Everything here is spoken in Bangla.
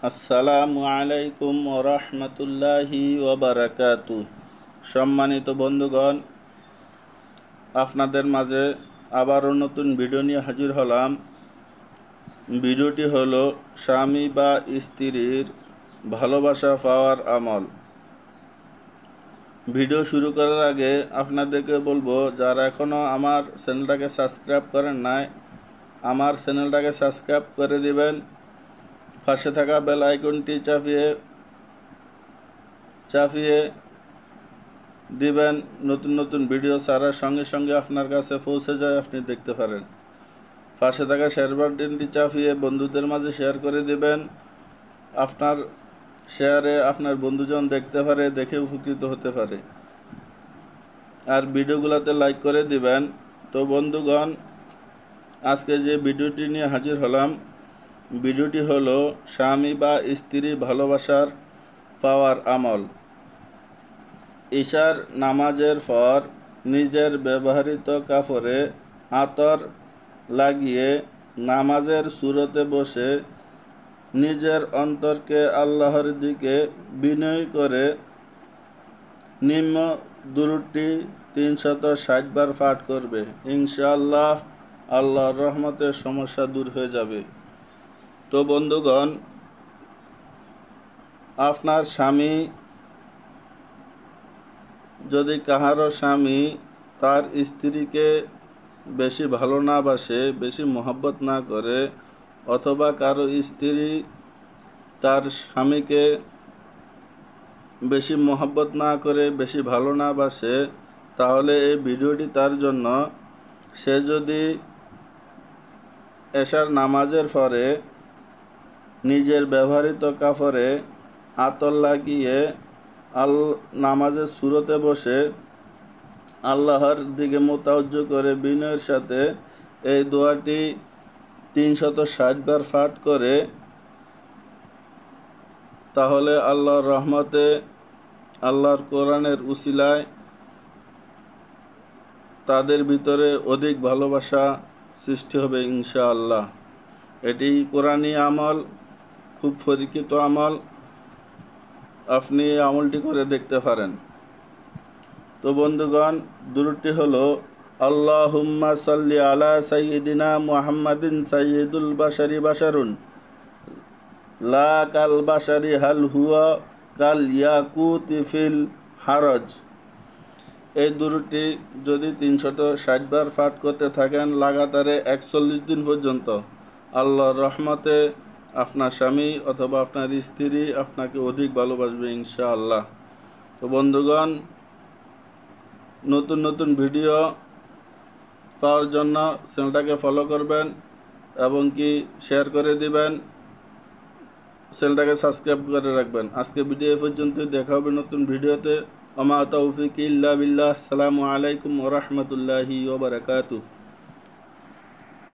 আসসালামু আলাইকুম ওরহমতুল্লাহি ওবারাকাতু। সম্মানিত বন্ধুগণ, আপনাদের মাঝে আবারও নতুন ভিডিও নিয়ে হাজির হলাম। ভিডিওটি হলো স্বামী বা স্ত্রীর ভালোবাসা পাওয়ার আমল। ভিডিও শুরু করার আগে আপনাদেরকে বলবো, যারা এখনও আমার চ্যানেলটাকে সাবস্ক্রাইব করেন নাই, আমার চ্যানেলটাকে সাবস্ক্রাইব করে দিবেন। পাশে থাকা বেল আইকনটি চাপিয়ে দিবেন। নতুন নতুন ভিডিও ছাড়ার সঙ্গে সঙ্গে আপনার কাছে পৌঁছে যায়, আপনি দেখতে পারেন। পাশে থাকা শেয়ার বাটনটি চাপিয়ে বন্ধুদের মাঝে শেয়ার করে দিবেন। আপনার শেয়ারে আপনার বন্ধুজন দেখতে পারে, দেখে উপকৃত হতে পারে। আর ভিডিওগুলোতে লাইক করে দিবেন। তো বন্ধুগণ, আজকে যে ভিডিওটি নিয়ে হাজির হলাম, ভিডিওটি হলো স্বামী বা স্ত্রী ভালোবাসার পাওয়ার আমল। ঈশার নামাজের পর নিজের ব্যবহৃত কাপড়ে আতর লাগিয়ে নামাজের সুরতে বসে নিজের অন্তরকে আল্লাহর দিকে বিনয় করে নিম্ন দুরূদটি 360 বার পাঠ করবে। ইনশাআল্লাহ আল্লাহর রহমতে সমস্যা দূর হয়ে যাবে। তো বন্ধুগণ, আপনার স্বামী যদি কাহারও স্বামী তার স্ত্রীকে বেশি ভালো না বাসে, বেশি মহব্বত না করে, অথবা কারো স্ত্রী তার স্বামীকে বেশি মহব্বত না করে, বেশি ভালো না বাসে, তাহলে এই ভিডিওটি তার জন্য। সে যদি এশার নামাজের পরে নিজের ব্যবহৃত কাপড়ে আতর লাগিয়ে নামাজের সুরতে বসে আল্লাহর দিকে মোতাওজ্জো করে বিনয়ের সাথে এই দোয়াটি 360 বার পাঠ করে, তাহলে আল্লাহর রহমতে, আল্লাহর কোরআনের উসিলায় তাদের ভিতরে অধিক ভালোবাসা সৃষ্টি হবে ইনশাআল্লাহ। এটি কোরআনী আমল, খুব পরীক্ষিত আমল। আপনি আমলটি করে দেখতে পারেন। তো বন্ধুগণ, দুরূদটি হলো আল্লাহুম্মা সাল্লি আলা সাইয়্যিদিনা মুহাম্মাদিন সাইয়্যিদুল বাশারি বাশারুন লা কাল বাশারি হাল হুয়া কাল ইয়াকুতি ফিল হারজ। এই দুরূদটি যদি 360 বার পাঠ করতে থাকেন লাগাতারে 41 দিন পর্যন্ত, আল্লাহর রহমতে আপনার স্বামী অথবা আপনার স্ত্রী আপনাকে অধিক ভালোবাসবে ইনশাআল্লাহ। তো বন্ধুগণ, নতুন নতুন ভিডিও পাওয়ার জন্য চ্যানেলটাকে ফলো করবেন এবং কি শেয়ার করে দিবেন, চ্যানেলটাকে সাবস্ক্রাইব করে রাখবেন। আজকে ভিডিও পর্যন্ত, দেখা হবে নতুন ভিডিওতে। ওমা তৌফিক ইল্লা বিল্লাহ। আসসালামু আলাইকুম ওয়া রাহমাতুল্লাহি ওয়া বারাকাতুহু।